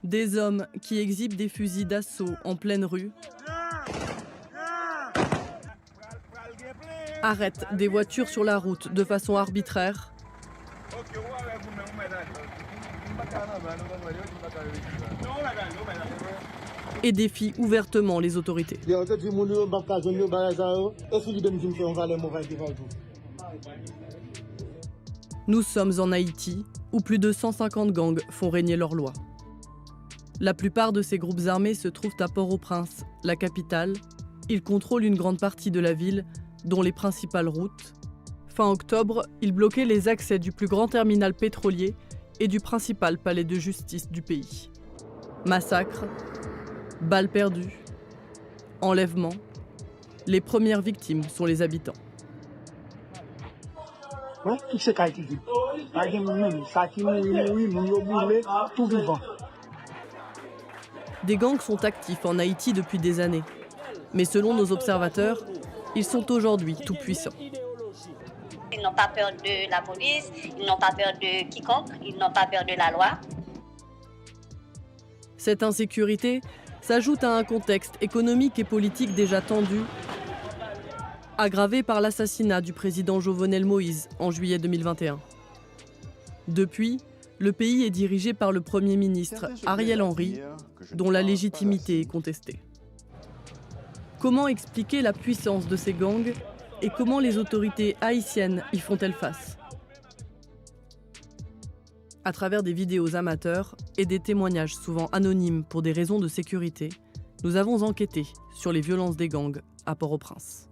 Des hommes qui exhibent des fusils d'assaut en pleine rue, arrêtent des voitures sur la route de façon arbitraire et défient ouvertement les autorités. Nous sommes en Haïti, où plus de 150 gangs font régner leur loi. La plupart de ces groupes armés se trouvent à Port-au-Prince, la capitale. Ils contrôlent une grande partie de la ville, dont les principales routes. Fin octobre, ils bloquaient les accès du plus grand terminal pétrolier et du principal palais de justice du pays. Massacres, balles perdues, enlèvements. Les premières victimes sont les habitants. Des gangs sont actifs en Haïti depuis des années. Mais selon nos observateurs, ils sont aujourd'hui tout puissants. Ils n'ont pas peur de la police, ils n'ont pas peur de quiconque, ils n'ont pas peur de la loi. Cette insécurité s'ajoute à un contexte économique et politique déjà tendu, aggravé par l'assassinat du président Jovenel Moïse en juillet 2021. Depuis, le pays est dirigé par le Premier ministre Ariel Henry, dont la légitimité est contestée. Comment expliquer la puissance de ces gangs et comment les autorités haïtiennes y font-elles face? À travers des vidéos amateurs et des témoignages souvent anonymes pour des raisons de sécurité, nous avons enquêté sur les violences des gangs à Port-au-Prince.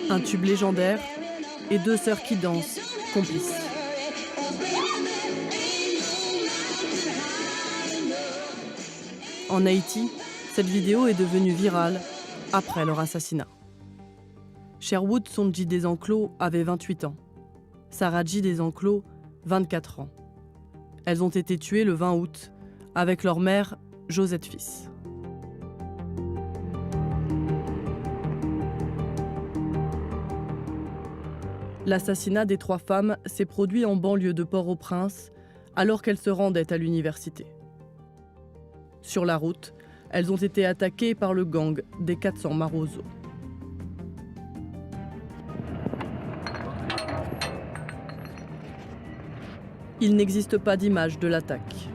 Un tube légendaire et deux sœurs qui dansent, complices. En Haïti, cette vidéo est devenue virale après leur assassinat. Sherwood Sonji Desenclos avait 28 ans. Saradji Desenclos, 24 ans. Elles ont été tuées le 20 août avec leur mère, Josette Fils. L'assassinat des trois femmes s'est produit en banlieue de Port-au-Prince alors qu'elles se rendaient à l'université. Sur la route, elles ont été attaquées par le gang des 400 Marozo. Il n'existe pas d'image de l'attaque.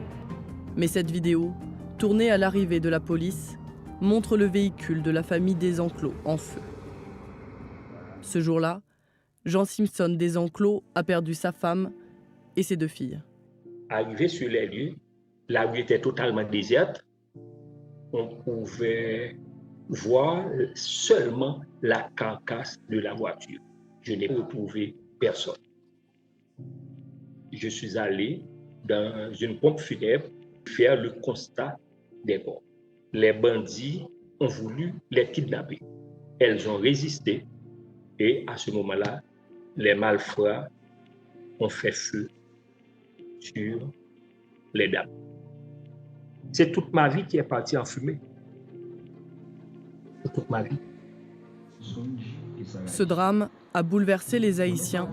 Mais cette vidéo, tournée à l'arrivée de la police, montre le véhicule de la famille Desenclos en feu. Ce jour-là, Jean Simpson Desenclos a perdu sa femme et ses deux filles. Arrivé sur les lieux, la rue était totalement déserte. On pouvait voir seulement la carcasse de la voiture. Je n'ai retrouvé personne. Je suis allé dans une pompe funèbre faire le constat des corps. Les bandits ont voulu les kidnapper. Elles ont résisté et à ce moment-là, les malfrats ont fait feu sur les dames. C'est toute ma vie qui est partie en fumée. C'est toute ma vie. Ce drame a bouleversé les Haïtiens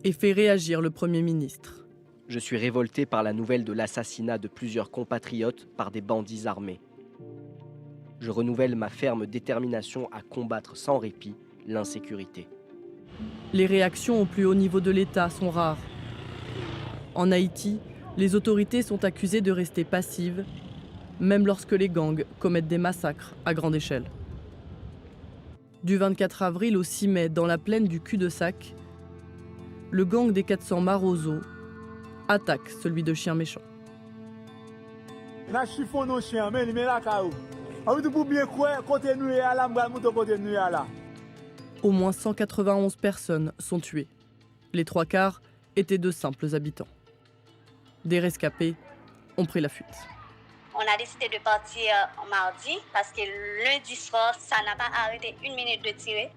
et fait réagir le Premier ministre. Je suis révolté par la nouvelle de l'assassinat de plusieurs compatriotes par des bandits armés. Je renouvelle ma ferme détermination à combattre sans répit l'insécurité. Les réactions au plus haut niveau de l'État sont rares. En Haïti, les autorités sont accusées de rester passives, même lorsque les gangs commettent des massacres à grande échelle. Du 24 avril au 6 mai, dans la plaine du cul-de-sac, le gang des 400 Marozo attaque celui de Chien Méchant. Au moins 191 personnes sont tuées. Les trois quarts étaient de simples habitants. Des rescapés ont pris la fuite. On a décidé de partir mardi parce que lundi soir, ça n'a pas arrêté une minute de tirer.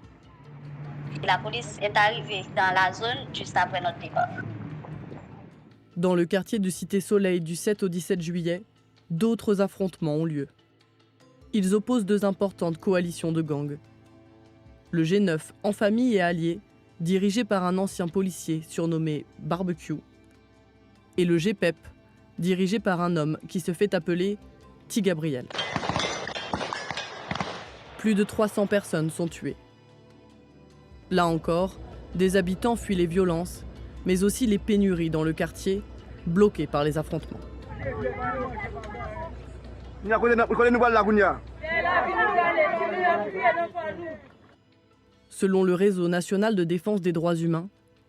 La police est arrivée dans la zone juste après notre départ. Dans le quartier de Cité Soleil du 7 au 17 juillet, d'autres affrontements ont lieu. Ils opposent deux importantes coalitions de gangs. Le G9, en famille et alliés, dirigé par un ancien policier surnommé Barbecue, et le GPEP, dirigé par un homme qui se fait appeler T. Gabriel. Plus de 300 personnes sont tuées. Là encore, des habitants fuient les violences, mais aussi les pénuries dans le quartier, bloquées par les affrontements. Selon le Réseau national de défense des droits humains,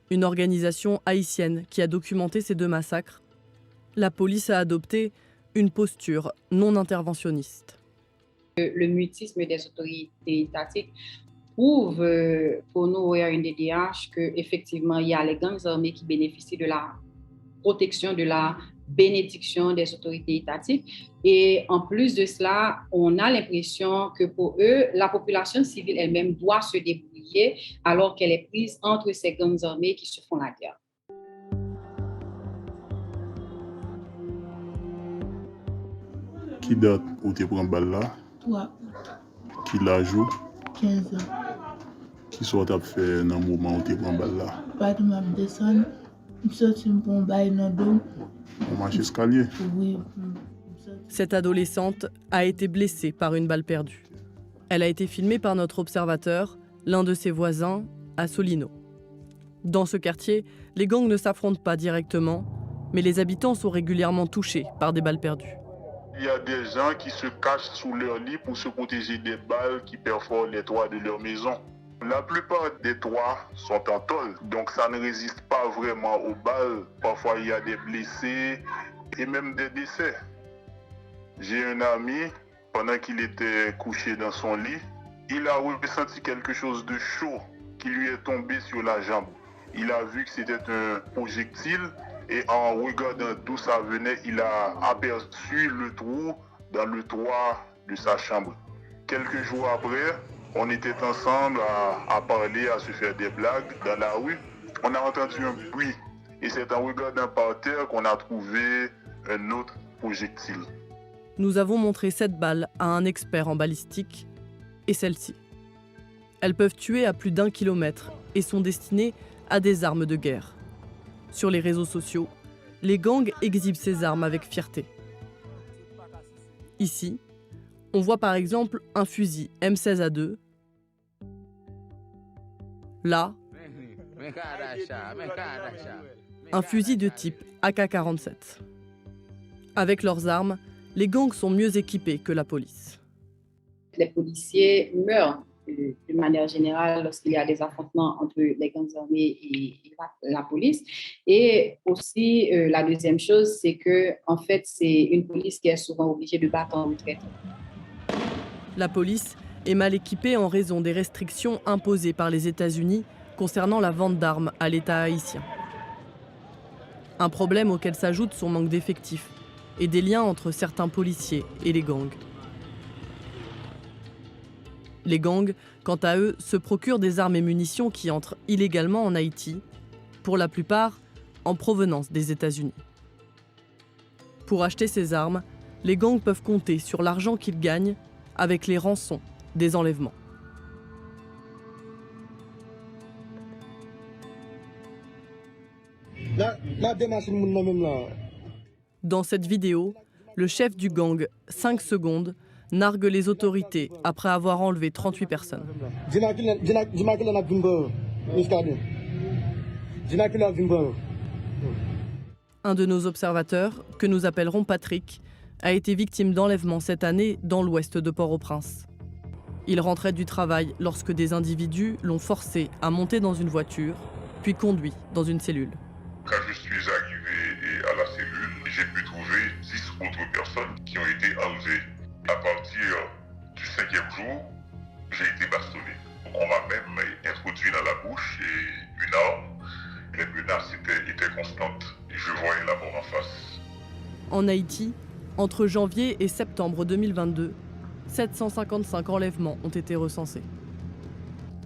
une organisation haïtienne qui a documenté ces deux massacres, la police a adopté une posture non interventionniste. Le mutisme des autorités étatiques prouve pour nous au RNDDH qu'effectivement, il y a les gangs armés qui bénéficient de la protection, de la bénédiction des autorités étatiques. Et en plus de cela, on a l'impression que pour eux, la population civile elle-même doit se débrouiller alors qu'elle est prise entre ces gangs armés qui se font la guerre. Qui date où tu prends balle là? 3. Qui la joue? 15 ans. Qui soit t'as fait dans le moment où tu prends balle là? Pas de ma descendre. Je suis sorti pour un bail dans le dos. On marche escalier? Oui. Cette adolescente a été blessée par une balle perdue. Elle a été filmée par notre observateur, l'un de ses voisins, à Solino. Dans ce quartier, les gangs ne s'affrontent pas directement, mais les habitants sont régulièrement touchés par des balles perdues. Il y a des gens qui se cachent sous leur lit pour se protéger des balles qui perforent les toits de leur maison. La plupart des toits sont en tôle, donc ça ne résiste pas vraiment aux balles. Parfois, il y a des blessés et même des décès. J'ai un ami, pendant qu'il était couché dans son lit, il a ressenti quelque chose de chaud qui lui est tombé sur la jambe. Il a vu que c'était un projectile et en regardant d'où ça venait, il a aperçu le trou dans le toit de sa chambre. Quelques jours après, on était ensemble à parler, à se faire des blagues dans la rue. On a entendu un bruit et c'est en regardant par terre qu'on a trouvé un autre projectile. Nous avons montré cette balle à un expert en balistique et celle-ci. Elles peuvent tuer à plus d'1 kilomètre et sont destinées à des armes de guerre. Sur les réseaux sociaux, les gangs exhibent ces armes avec fierté. Ici, on voit par exemple un fusil M16A2. Là, un fusil de type AK-47. Avec leurs armes, les gangs sont mieux équipés que la police. Les policiers meurent de manière générale lorsqu'il y a des affrontements entre les gangs armés et la police. Et aussi, la deuxième chose, c'est que en fait, c'est une police qui est souvent obligée de battre en retraite. La police est mal équipée en raison des restrictions imposées par les États-Unis concernant la vente d'armes à l'État haïtien. Un problème auquel s'ajoute son manque d'effectifs et des liens entre certains policiers et les gangs. Les gangs, quant à eux, se procurent des armes et munitions qui entrent illégalement en Haïti, pour la plupart en provenance des États-Unis. Pour acheter ces armes, les gangs peuvent compter sur l'argent qu'ils gagnent avec les rançons des enlèvements. Dans cette vidéo, le chef du gang, 5 secondes, nargue les autorités après avoir enlevé 38 personnes. Un de nos observateurs, que nous appellerons Patrick, a été victime d'enlèvement cette année dans l'ouest de Port-au-Prince. Il rentrait du travail lorsque des individus l'ont forcé à monter dans une voiture, puis conduit dans une cellule. Quand je suis arrivé à la cellule, j'ai pu trouver 10 autres personnes qui ont été enlevées. À partir du 5e jour, j'ai été bastonné. On m'a même introduit dans la bouche et une arme. Les menaces étaient constantes et je voyais la mort en face. En Haïti, entre janvier et septembre 2022, 755 enlèvements ont été recensés.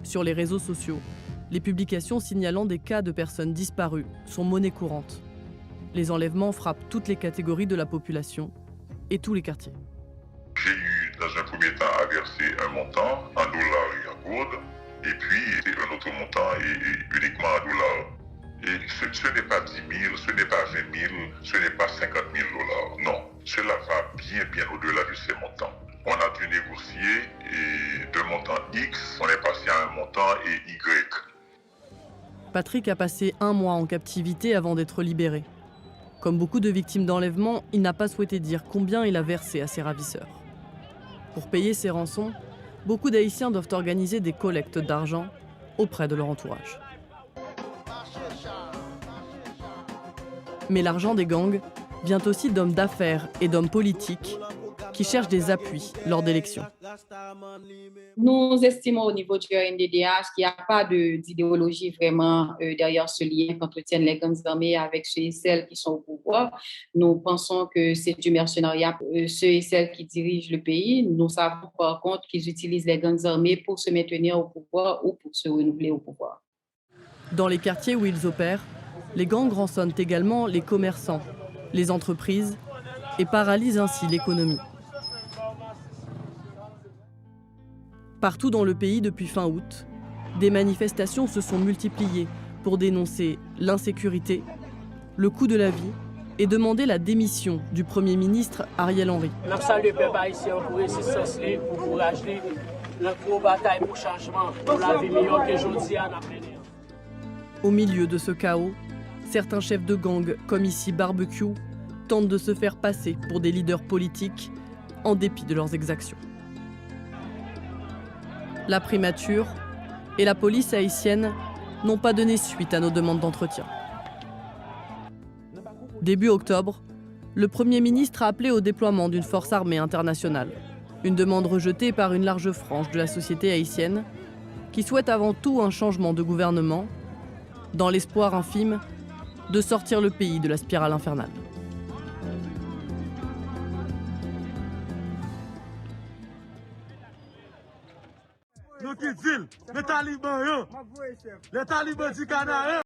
Sur les réseaux sociaux, les publications signalant des cas de personnes disparues sont monnaie courante. Les enlèvements frappent toutes les catégories de la population et tous les quartiers. J'ai eu dans un premier temps à verser un montant en dollars et en gourdes, et puis un autre montant et uniquement en dollars. Et ce n'est pas 10 000, ce n'est pas 20 000, ce n'est pas 50 000 dollars. Non, cela va bien au-delà de ces montants. On a dû négocier et de montant X, on est passé à un montant et Y. Patrick a passé 1 mois en captivité avant d'être libéré. Comme beaucoup de victimes d'enlèvement, il n'a pas souhaité dire combien il a versé à ses ravisseurs. Pour payer ses rançons, beaucoup d'Haïtiens doivent organiser des collectes d'argent auprès de leur entourage. Mais l'argent des gangs vient aussi d'hommes d'affaires et d'hommes politiques qui cherchent des appuis lors d'élections. Nous estimons au niveau du RNDDH qu'il n'y a pas d'idéologie vraiment derrière ce lien qu'entretiennent les gangs armés avec ceux et celles qui sont au pouvoir. Nous pensons que c'est du mercenariat, ceux et celles qui dirigent le pays. Nous savons par contre qu'ils utilisent les gangs armés pour se maintenir au pouvoir ou pour se renouveler au pouvoir. Dans les quartiers où ils opèrent, les gangs rançonnent également les commerçants, les entreprises et paralysent ainsi l'économie. Partout dans le pays depuis fin août, des manifestations se sont multipliées pour dénoncer l'insécurité, le coût de la vie et demander la démission du Premier ministre Ariel Henry. Nous saluons le peuple haïtien pour résistance, pour courage, pour bataille, pour changement, pour la vie meilleure que aujourd'hui à l'avenir. Au milieu de ce chaos, certains chefs de gang, comme ici Barbecue, tentent de se faire passer pour des leaders politiques en dépit de leurs exactions. La primature et la police haïtienne n'ont pas donné suite à nos demandes d'entretien. Début octobre, le Premier ministre a appelé au déploiement d'une force armée internationale, une demande rejetée par une large frange de la société haïtienne qui souhaite avant tout un changement de gouvernement, dans l'espoir infime de sortir le pays de la spirale infernale. Nous qui disons, les talibans,